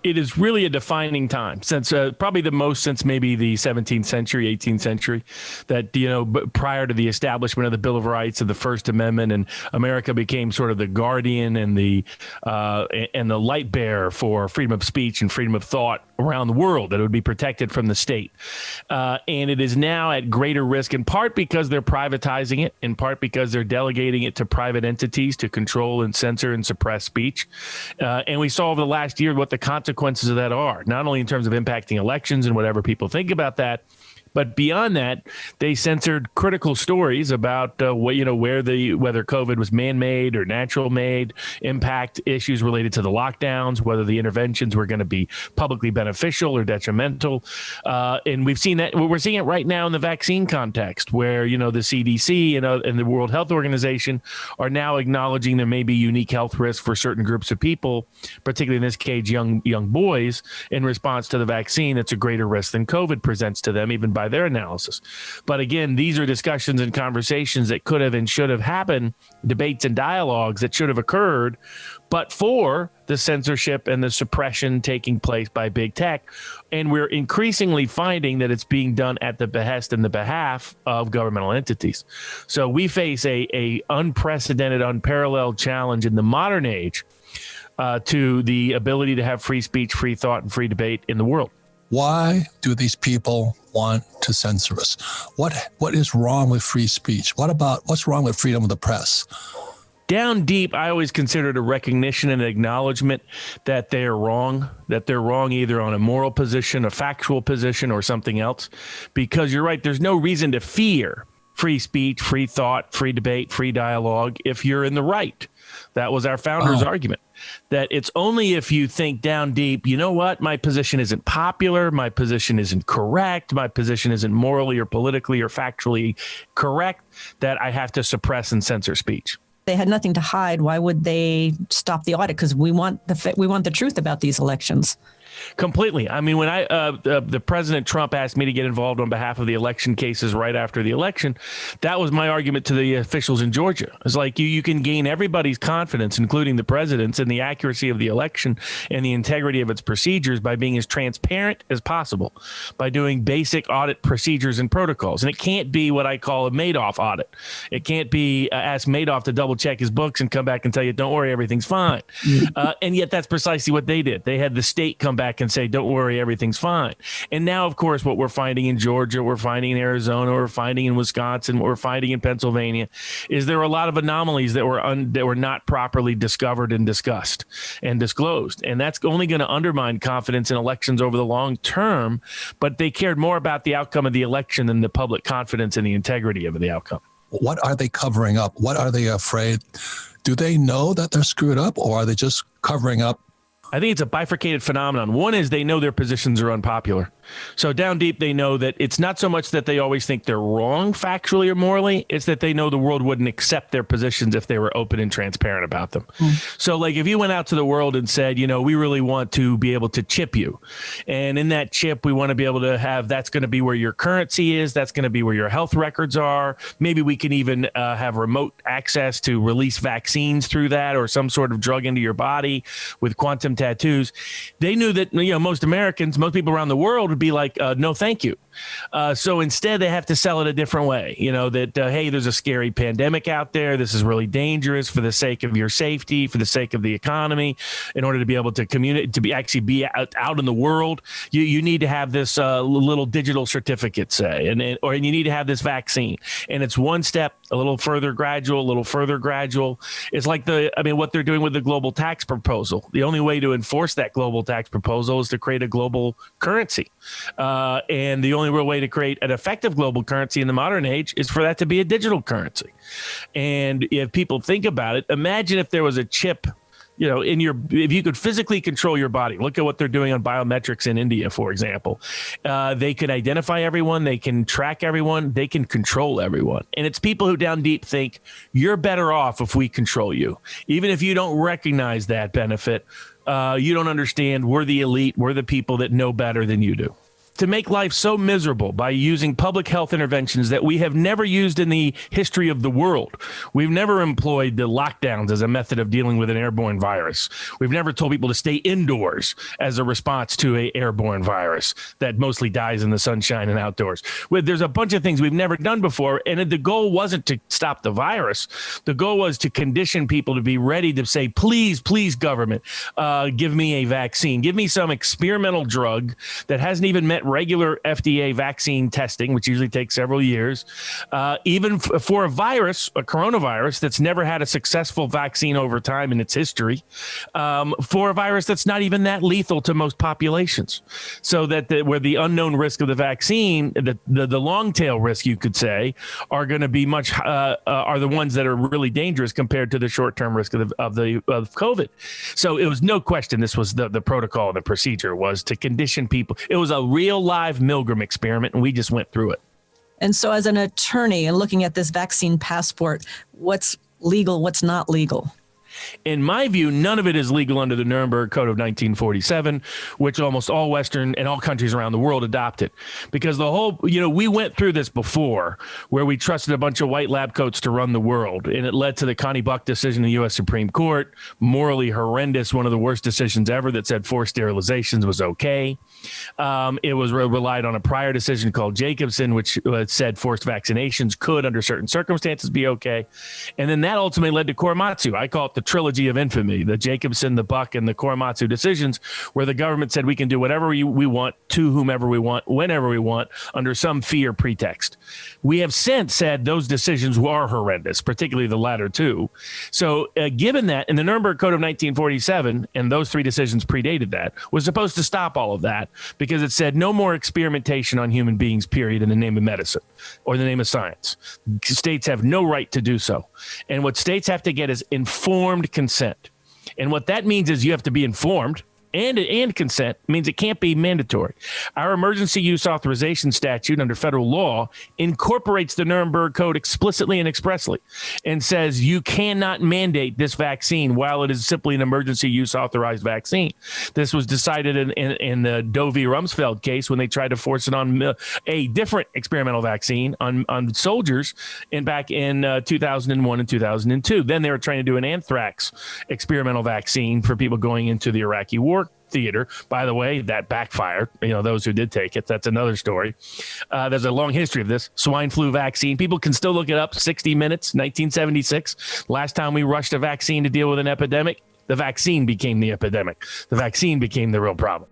It is really a defining time since probably the most since maybe the 17th century, 18th century, that, prior to the establishment of the Bill of Rights and the First Amendment, and America became sort of the guardian and the light bearer for freedom of speech and freedom of thought around the world, that it would be protected from the state. And it is now at greater risk, in part because they're privatizing it, in part because they're delegating it to private entities to control and censor and suppress speech. And we saw over the last year what the consequences of that are, not only in terms of impacting elections and whatever people think about that, but beyond that, they censored critical stories about whether COVID was man-made or natural-made, impact issues related to the lockdowns, whether the interventions were going to be publicly beneficial or detrimental. And we've seen that. We're seeing it right now in the vaccine context, where the CDC and the World Health Organization are now acknowledging there may be unique health risks for certain groups of people, particularly in this case, young boys, in response to the vaccine. That's a greater risk than COVID presents to them, even by their analysis. But again, these are discussions and conversations that could have and should have happened, debates and dialogues that should have occurred, but for the censorship and the suppression taking place by big tech. And we're increasingly finding that it's being done at the behest and the behalf of governmental entities. So we face a unprecedented, unparalleled challenge in the modern age to the ability to have free speech, free thought, and free debate in the world. Why do these people want to censor us? What is wrong with free speech? What's wrong with freedom of the press? Down deep, I always consider it a recognition and acknowledgement that they're wrong either on a moral position, a factual position, or something else. Because you're right, there's no reason to fear free speech, free thought, free debate, free dialogue if you're in the right. That was our founders' argument, that it's only if you think down deep, you know what, my position isn't popular, my position isn't correct, my position isn't morally or politically or factually correct, that I have to suppress and censor speech. They had nothing to hide. Why would they stop the audit? Because we want the truth about these elections. Completely. I mean, when the President Trump asked me to get involved on behalf of the election cases right after the election, that was my argument to the officials in Georgia. It's like you can gain everybody's confidence, including the president's, in the accuracy of the election and the integrity of its procedures by being as transparent as possible, by doing basic audit procedures and protocols. And it can't be what I call a Madoff audit. It can't be ask Madoff to double check his books and come back and tell you, don't worry, everything's fine. And yet that's precisely what they did. They had the state come back and say, don't worry, everything's fine. And now, of course, what we're finding in Georgia, we're finding in Arizona, we're finding in Wisconsin, what we're finding in Pennsylvania, is there are a lot of anomalies that were not properly discovered and discussed and disclosed. And that's only going to undermine confidence in elections over the long term. But they cared more about the outcome of the election than the public confidence in the integrity of the outcome. What are they covering up? What are they afraid? Do they know that they're screwed up, or are they just covering up? I think it's a bifurcated phenomenon. One is they know their positions are unpopular. So down deep, they know that it's not so much that they always think they're wrong factually or morally. It's that they know the world wouldn't accept their positions if they were open and transparent about them. So like if you went out to the world and said, we really want to be able to chip you. And in that chip, we want to be able to have, that's going to be where your currency is. That's going to be where your health records are. Maybe we can even have remote access to release vaccines through that, or some sort of drug into your body with quantum tattoos. They knew that, most Americans, most people around the world would be like, no, thank you. So instead, they have to sell it a different way, hey, there's a scary pandemic out there. This is really dangerous for the sake of your safety, for the sake of the economy, in order to be able to communicate, to be out in the world. You need to have this little digital certificate, say, or you need to have this vaccine. And it's one step, a little further gradual. It's like what they're doing with the global tax proposal. The only way to enforce that global tax proposal is to create a global currency. And the only real way to create an effective global currency in the modern age is for that to be a digital currency. And if people think about it, imagine if there was a chip, if you could physically control your body. Look at what they're doing on biometrics in India, for example. They can identify everyone. They can track everyone. They can control everyone. And it's people who down deep think you're better off if we control you. Even if you don't recognize that benefit, you don't understand. We're the elite. We're the people that know better than you do. to make life so miserable by using public health interventions that we have never used in the history of the world. We've never employed the lockdowns as a method of dealing with an airborne virus. We've never told people to stay indoors as a response to an airborne virus that mostly dies in the sunshine and outdoors. There's a bunch of things we've never done before, and the goal wasn't to stop the virus. The goal was to condition people to be ready to say, please, please, government, give me a vaccine. Give me some experimental drug that hasn't even met regular FDA vaccine testing, which usually takes several years, even for a virus, a coronavirus that's never had a successful vaccine over time in its history, for a virus that's not even that lethal to most populations. So that where the unknown risk of the vaccine, the long tail risk, you could say, are going to be are the ones that are really dangerous compared to the short term risk of COVID. So it was no question this was the protocol, the procedure was to condition people. It was a real live Milgram experiment, and we just went through it. And so as an attorney and looking at this vaccine passport, what's legal, what's not legal? In my view, none of it is legal under the Nuremberg Code of 1947, which almost all Western and all countries around the world adopted. Because the whole, we went through this before where we trusted a bunch of white lab coats to run the world. And it led to the Connie Buck decision in the U.S. Supreme Court, morally horrendous, one of the worst decisions ever that said forced sterilizations was okay. It was relied on a prior decision called Jacobson, which said forced vaccinations could, under certain circumstances, be okay. And then that ultimately led to Korematsu. I call it the trilogy of infamy, the Jacobson, the Buck, and the Korematsu decisions, where the government said we can do whatever we want to whomever we want, whenever we want, under some fee or pretext. We have since said those decisions are horrendous, particularly the latter two. So given that, in the Nuremberg Code of 1947, and those three decisions predated that, was supposed to stop all of that because it said no more experimentation on human beings, period, in the name of medicine or the name of science. States have no right to do so. And what states have to get is informed consent. And what that means is you have to be informed, and consent means it can't be mandatory. Our emergency use authorization statute under federal law incorporates the Nuremberg Code explicitly and expressly and says you cannot mandate this vaccine while it is simply an emergency use authorized vaccine. This was decided in the Doe v. Rumsfeld case when they tried to force it on a different experimental vaccine on soldiers back in 2001 and 2002. Then they were trying to do an anthrax experimental vaccine for people going into the Iraqi war theater. By the way, that backfired. Those who did take it, that's another story. There's a long history of this. Swine flu vaccine. People can still look it up. 60 Minutes, 1976. Last time we rushed a vaccine to deal with an epidemic, the vaccine became the epidemic. The vaccine became the real problem.